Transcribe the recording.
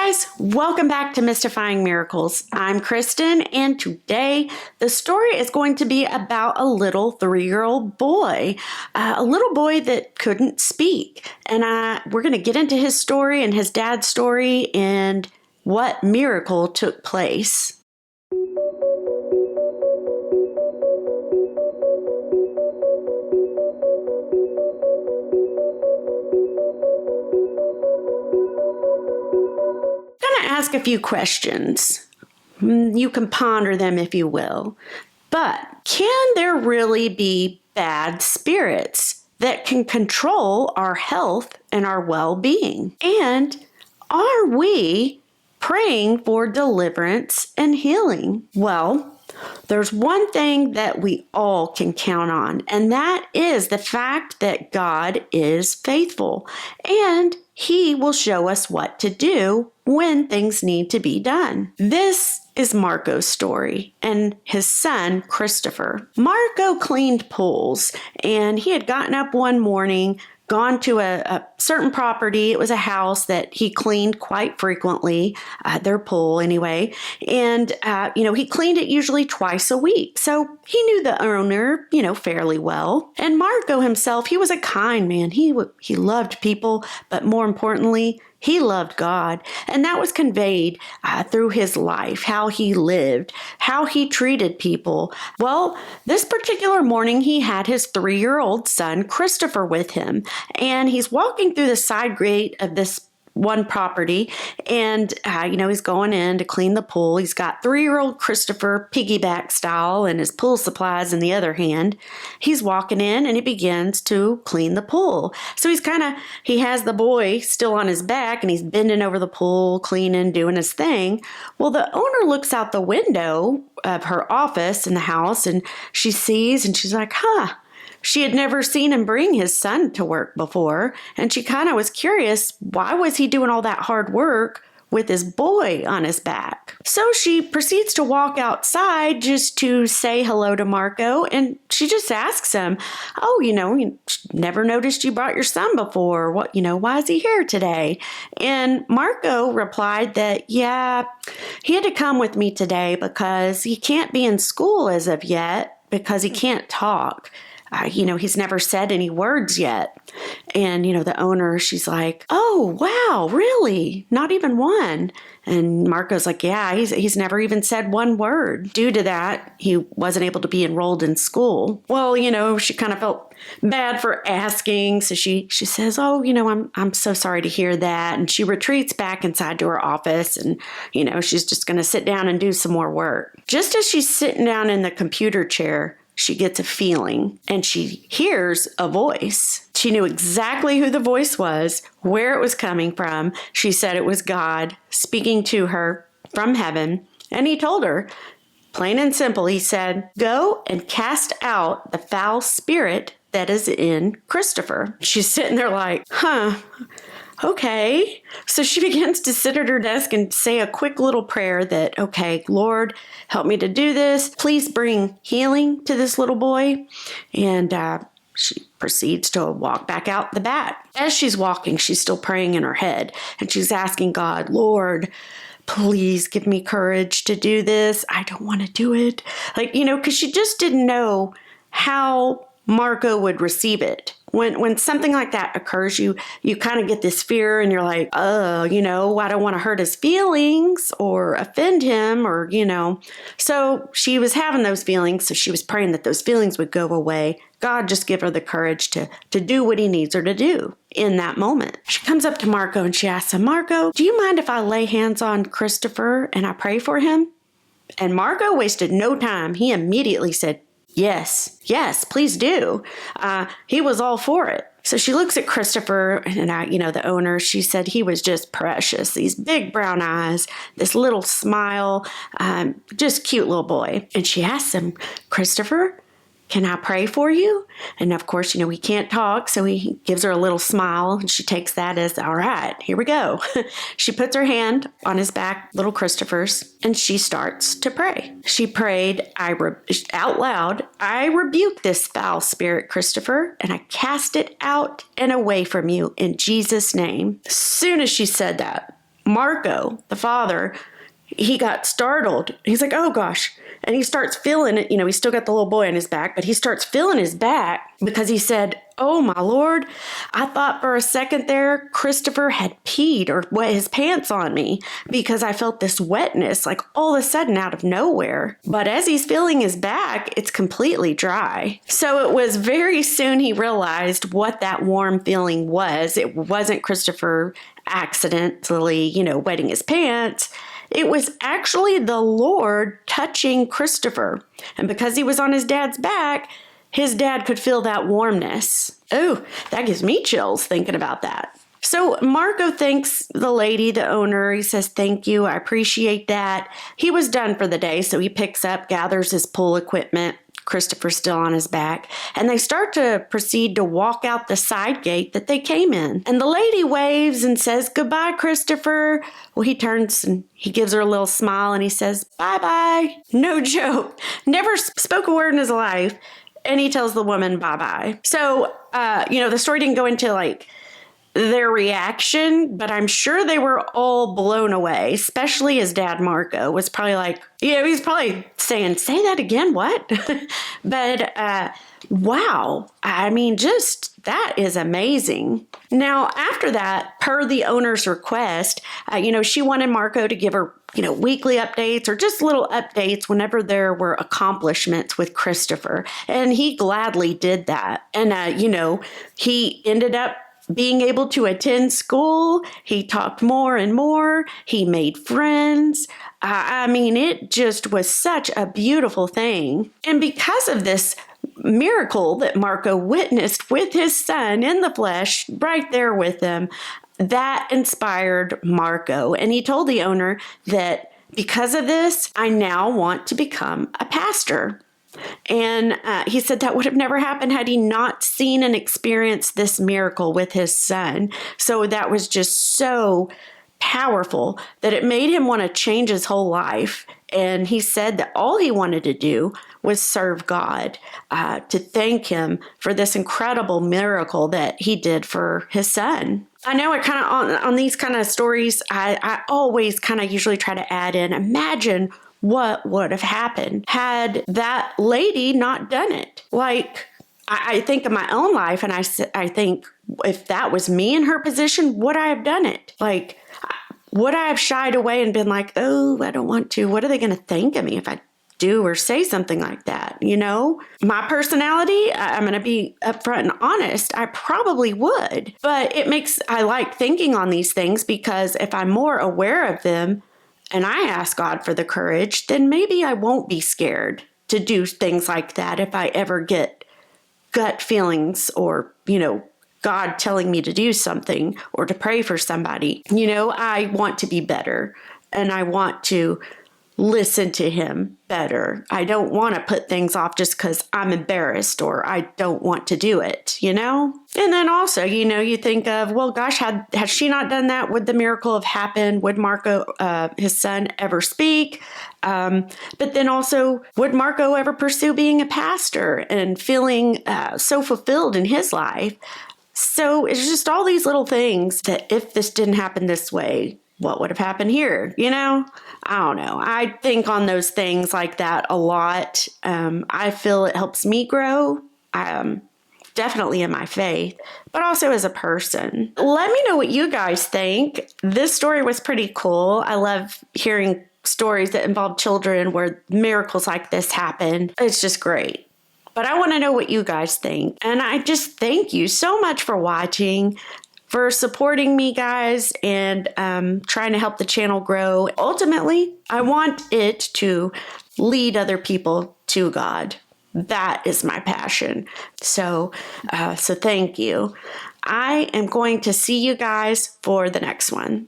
guys, welcome back to Mystifying Miracles. I'm Kristen, and today the story is going to be about a little 3-year-old boy, a little boy that couldn't speak. And we're going to get into his story and his dad's story and what miracle took place. Ask a few questions. You can ponder them if you will. But can there really be bad spirits that can control our health and our well-being? And are we praying for deliverance and healing? Well, there's one thing that we all can count on, and that is the fact that God is faithful, and He will show us what to do when things need to be done. This is Marko's story and his son, Christopher. Marko cleaned pools, and he had gotten up one morning, gone to a certain property. It was a house that he cleaned quite frequently, their pool anyway. And, he cleaned it usually twice a week. So he knew the owner, fairly well. And Marko himself, he was a kind man. He loved people, but more importantly, he loved God, and that was conveyed through his life, how he lived, how he treated people. Well, this particular morning, he had his 3-year-old son, Christopher, with him, and he's walking through the side gate of this one property, and he's going in to clean the pool. He's got 3-year-old Christopher piggyback style and his pool supplies in the other hand. He's walking in and he begins to clean the pool. So he has the boy still on his back and he's bending over the pool, cleaning, doing his thing. Well, the owner looks out the window of her office in the house and she sees and she's like, She had never seen him bring his son to work before, and she kind of was curious, why was he doing all that hard work with his boy on his back? So she proceeds to walk outside just to say hello to Marko, and she just asks him, never noticed you brought your son before. Why is he here today? And Marko replied that, he had to come with me today because he can't be in school as of yet because he can't talk. He's never said any words yet. And, the owner, she's like, oh, wow, really? Not even one? And Marko's like, yeah, he's never even said one word. Due to that, he wasn't able to be enrolled in school. Well, she kind of felt bad for asking. So she says, oh, I'm so sorry to hear that. And she retreats back inside to her office and, she's just going to sit down and do some more work. Just as she's sitting down in the computer chair, she gets a feeling and she hears a voice. She knew exactly who the voice was, where it was coming from. She said it was God speaking to her from heaven. And he told her, plain and simple, he said, go and cast out the foul spirit that is in Christopher. She's sitting there like, okay. So she begins to sit at her desk and say a quick little prayer that, okay, Lord, help me to do this. Please bring healing to this little boy. And she proceeds to walk back out the back. As she's walking, she's still praying in her head. And she's asking God, Lord, please give me courage to do this. I don't want to do it. Because she just didn't know how Marko would receive it. When something like that occurs, you kind of get this fear and you're like, I don't want to hurt his feelings or offend him or. So she was having those feelings. So she was praying that those feelings would go away. God just give her the courage to do what he needs her to do in that moment. She comes up to Marko and she asks him, Marko, do you mind if I lay hands on Christopher and I pray for him? And Marko wasted no time. He immediately said, Yes, please do. He was all for it. So she looks at Christopher and the owner, she said he was just precious. These big brown eyes, this little smile, just cute little boy. And she asks him, Christopher, can I pray for you? And of course, he can't talk, so he gives her a little smile, and she takes that as, all right, here we go. She puts her hand on his back, little Christopher's, and she starts to pray. She prayed out loud, I rebuke this foul spirit, Christopher, and I cast it out and away from you in Jesus' name. As soon as she said that, Marko, the father, he got startled. He's like, oh gosh. And he starts feeling it. He's still got the little boy on his back, but he starts feeling his back because he said, oh my Lord, I thought for a second there Christopher had peed or wet his pants on me because I felt this wetness like all of a sudden out of nowhere. But as he's feeling his back, it's completely dry. So it was very soon he realized what that warm feeling was. It wasn't Christopher accidentally, wetting his pants. It was actually the Lord touching Christopher. And because he was on his dad's back, his dad could feel that warmness. Oh, that gives me chills thinking about that. So Marko thanks the lady, the owner. He says, thank you. I appreciate that. He was done for the day. So he picks up, gathers his pool equipment. Christopher's still on his back, and they start to proceed to walk out the side gate that they came in. And the lady waves and says, goodbye, Christopher. Well, he turns and he gives her a little smile and he says, bye-bye. No joke. Never spoke a word in his life. And he tells the woman bye-bye. So, the story didn't go into their reaction, but I'm sure they were all blown away, especially his dad, Marko, was probably like, he's probably saying, say that again, what? But wow, I mean, just that is amazing. Now, after that, per the owner's request, she wanted Marko to give her, weekly updates or just little updates whenever there were accomplishments with Christopher. And he gladly did that. And, he ended up being able to attend school. He talked more and more. He made friends. It just was such a beautiful thing. And because of this miracle that Marko witnessed with his son in the flesh, right there with him, that inspired Marko. And he told the owner that because of this, I now want to become a pastor. And he said that would have never happened had he not seen and experienced this miracle with his son. So that was just so powerful that it made him want to change his whole life. And he said that all he wanted to do was serve God, to thank him for this incredible miracle that he did for his son. I know it kind of on these kind of stories, I always kind of usually try to add in, imagine what would have happened had that lady not done it. I think of my own life and I think if that was me in her position, would I have done it? Would I have shied away and been like, oh, I don't want to. What are they going to think of me if I do or say something like that? My personality, I'm going to be upfront and honest. I probably would, but I like thinking on these things because if I'm more aware of them, and I ask God for the courage, then maybe I won't be scared to do things like that if I ever get gut feelings or, God telling me to do something or to pray for somebody. I want to be better and I want to listen to him better. I don't want to put things off just because I'm embarrassed or I don't want to do it, And then also, you think of, well, gosh, had she not done that, would the miracle have happened? Would Marko, his son, ever speak? But then also, would Marko ever pursue being a pastor and feeling so fulfilled in his life? So it's just all these little things that if this didn't happen this way, what would have happened here? I don't know. I think on those things like that a lot. I feel it helps me grow, definitely in my faith, but also as a person. Let me know what you guys think. This story was pretty cool. I love hearing stories that involve children where miracles like this happen. It's just great. But I want to know what you guys think. And I just thank you so much for watching, for supporting me, guys, and trying to help the channel grow. Ultimately, I want it to lead other people to God. That is my passion. So thank you. I am going to see you guys for the next one.